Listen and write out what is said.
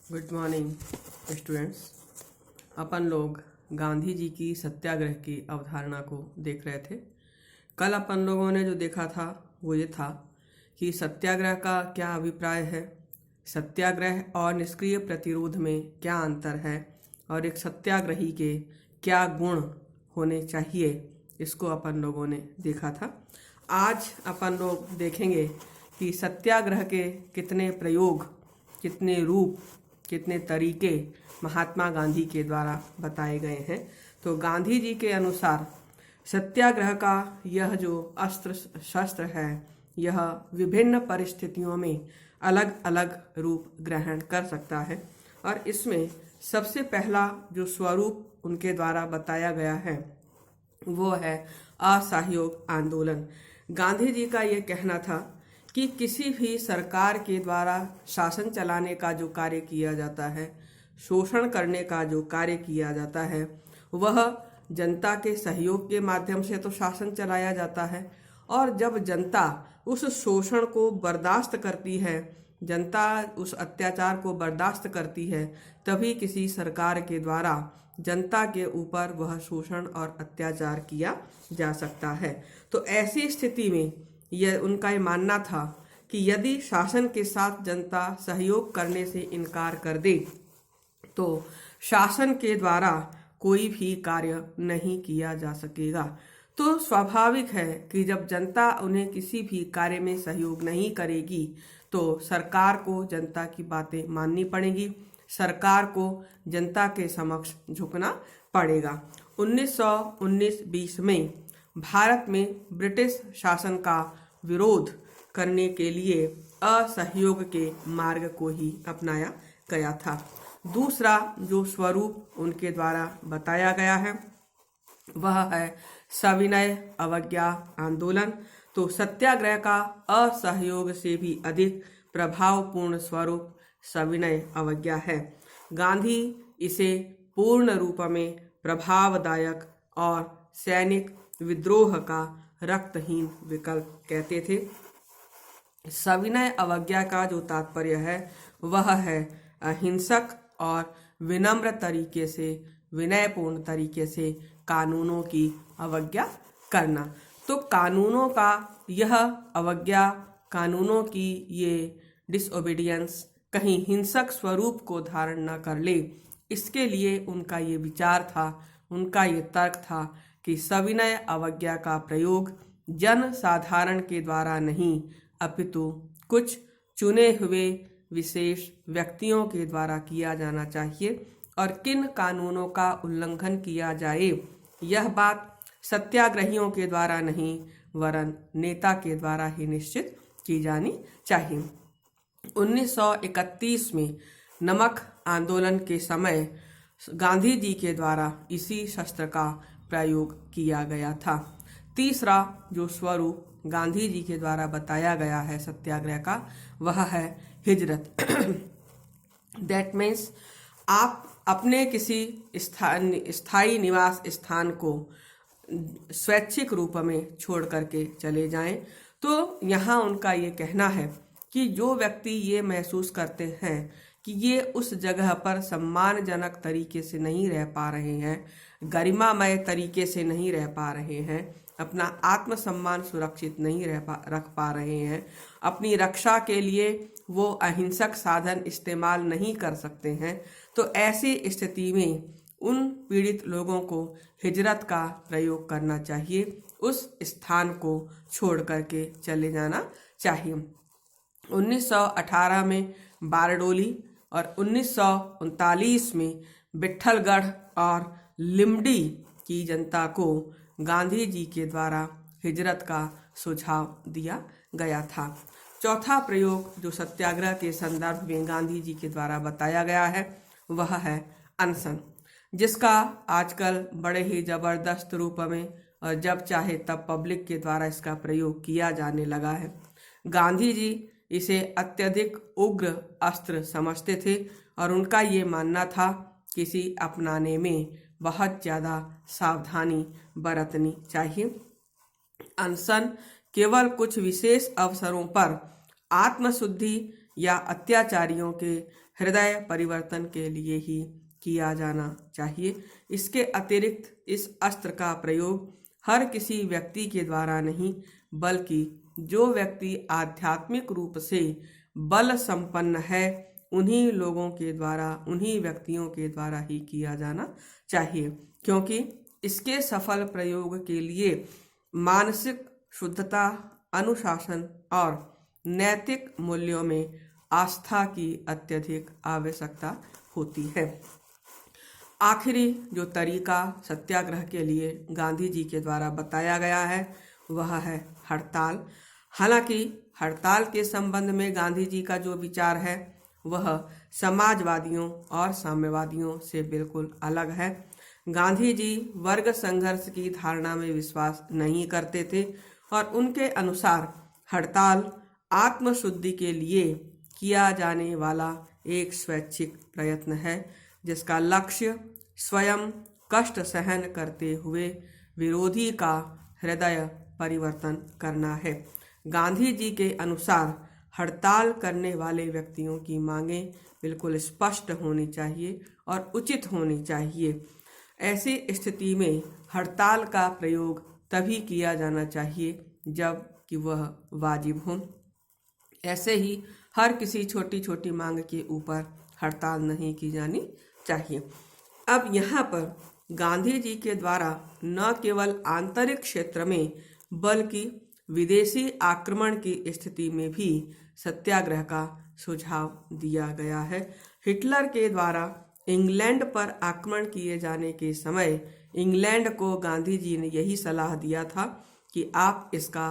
Good morning students. अपन लोग गांधी जी की सत्याग्रह की अवधारणा को देख रहे थे। कल अपन लोगों ने जो देखा था वो ये था कि सत्याग्रह का क्या अभिप्राय है, सत्याग्रह और निष्क्रिय प्रतिरोध में क्या अंतर है और एक सत्याग्रही के क्या गुण होने चाहिए, इसको अपन लोगों ने देखा था। आज अपन लोग देखेंगे कि सत्याग्रह के कितने प्रयोग, कितने रूप, कितने तरीके महात्मा गांधी के द्वारा बताए गए हैं। तो गांधी जी के अनुसार सत्याग्रह का यह जो अस्त्र शस्त्र है, यह विभिन्न परिस्थितियों में अलग अलग रूप ग्रहण कर सकता है और इसमें सबसे पहला जो स्वरूप उनके द्वारा बताया गया है वो है असहयोग आंदोलन। गांधी जी का ये कहना था कि किसी भी सरकार के द्वारा शासन चलाने का जो कार्य किया जाता है, शोषण करने का जो कार्य किया जाता है, वह जनता के सहयोग के माध्यम से तो शासन चलाया जाता है। और जब जनता उस शोषण को बर्दाश्त करती है, जनता उस अत्याचार को बर्दाश्त करती है, तभी किसी सरकार के द्वारा जनता के ऊपर वह शोषण और अत्याचार किया जा सकता है। तो ऐसी स्थिति में यह उनका ये मानना था कि यदि शासन के साथ जनता सहयोग करने से इनकार कर दे तो शासन के द्वारा कोई भी कार्य नहीं किया जा सकेगा। तो स्वाभाविक है कि जब जनता उन्हें किसी भी कार्य में सहयोग नहीं करेगी तो सरकार को जनता की बातें माननी पड़ेगी, सरकार को जनता के समक्ष झुकना पड़ेगा। 1919-20 में भारत में ब्रिटिश शासन का विरोध करने के लिए असहयोग के मार्ग को ही अपनाया गया था। दूसरा जो स्वरूप उनके द्वारा बताया गया है वह है सविनय अवज्ञा आंदोलन। तो सत्याग्रह का असहयोग से भी अधिक प्रभावपूर्ण स्वरूप सविनय अवज्ञा है। गांधी इसे पूर्ण रूप में प्रभावदायक और सैनिक विद्रोह का रक्तहीन विकल्प कहते थे। सविनय अवज्ञा का जो तात्पर्य है वह है अहिंसक और विनम्र तरीके से, विनयपूर्ण तरीके से कानूनों की अवज्ञा करना। तो कानूनों का यह अवज्ञा, कानूनों की ये डिसओबीडियंस कहीं हिंसक स्वरूप को धारण न कर ले, इसके लिए उनका ये विचार था, उनका ये तर्क था कि सविनय अवज्ञा का प्रयोग जन साधारण के द्वारा नहीं अपितु कुछ चुने हुए विशेष व्यक्तियों के द्वारा किया जाना चाहिए और किन कानूनों का उल्लंघन किया जाए यह बात सत्याग्रहियों के द्वारा नहीं वरन नेता के द्वारा ही निश्चित की जानी चाहिए। 1931 में नमक आंदोलन के समय गांधी जी के द्वारा इसी शस्त्र का प्रयोग किया गया था। तीसरा जो स्वरूप गांधी जी के द्वारा बताया गया है सत्याग्रह का वह है हिजरत। दैट मीन्स आप अपने किसी स्थायी निवास स्थान को स्वैच्छिक रूप में छोड़ करके चले जाएं। तो यहाँ उनका ये कहना है कि जो व्यक्ति ये महसूस करते हैं कि ये उस जगह पर सम्मानजनक तरीके से नहीं रह पा रहे हैं, गरिमामय तरीके से नहीं रह पा रहे हैं, अपना आत्मसम्मान सुरक्षित नहीं रख पा रहे हैं, अपनी रक्षा के लिए वो अहिंसक साधन इस्तेमाल नहीं कर सकते हैं, तो ऐसी स्थिति में उन पीड़ित लोगों को हिजरत का प्रयोग करना चाहिए, उस स्थान को छोड़ करके चले जाना चाहिए। 1918 में बारडोली और 1939 में विट्ठलगढ़ और लिमडी की जनता को गांधी जी के द्वारा हिजरत का सुझाव दिया गया था। चौथा प्रयोग जो सत्याग्रह के संदर्भ में गांधी जी के द्वारा बताया गया है वह है अनशन, जिसका आजकल बड़े ही जबरदस्त रूप में और जब चाहे तब पब्लिक के द्वारा इसका प्रयोग किया जाने लगा है। गांधी जी इसे अत्यधिक उग्र अस्त्र समझते थे और उनका ये मानना था कि इसे अपनाने में बहुत ज़्यादा सावधानी बरतनी चाहिए। अनशन केवल कुछ विशेष अवसरों पर आत्मशुद्धि या अत्याचारियों के हृदय परिवर्तन के लिए ही किया जाना चाहिए। इसके अतिरिक्त इस अस्त्र का प्रयोग हर किसी व्यक्ति के द्वारा नहीं, बल्कि जो व्यक्ति आध्यात्मिक रूप से बल संपन्न है उन्हीं लोगों के द्वारा, उन्हीं व्यक्तियों के द्वारा ही किया जाना चाहिए, क्योंकि इसके सफल प्रयोग के लिए मानसिक शुद्धता, अनुशासन और नैतिक मूल्यों में आस्था की अत्यधिक आवश्यकता होती है। आखिरी जो तरीका सत्याग्रह के लिए गांधी जी के द्वारा बताया गया है वह है हड़ताल। हालांकि हड़ताल के संबंध में गांधी जी का जो विचार है वह समाजवादियों और साम्यवादियों से बिल्कुल अलग है। गांधी जी वर्ग संघर्ष की धारणा में विश्वास नहीं करते थे और उनके अनुसार हड़ताल आत्मशुद्धि के लिए किया जाने वाला एक स्वैच्छिक प्रयत्न है, जिसका लक्ष्य स्वयं कष्ट सहन करते हुए विरोधी का हृदय परिवर्तन करना है। गांधी जी के अनुसार हड़ताल करने वाले व्यक्तियों की मांगें बिल्कुल स्पष्ट होनी चाहिए और उचित होनी चाहिए। ऐसी स्थिति में हड़ताल का प्रयोग तभी किया जाना चाहिए जब कि वह वाजिब हो। ऐसे ही हर किसी छोटी छोटी मांग के ऊपर हड़ताल नहीं की जानी चाहिए। अब यहाँ पर गांधी जी के द्वारा न केवल आंतरिक क्षेत्र में बल्कि विदेशी आक्रमण की स्थिति में भी सत्याग्रह का सुझाव दिया गया है। हिटलर के द्वारा इंग्लैंड पर आक्रमण किए जाने के समय इंग्लैंड को गांधी जी ने यही सलाह दिया था कि आप इसका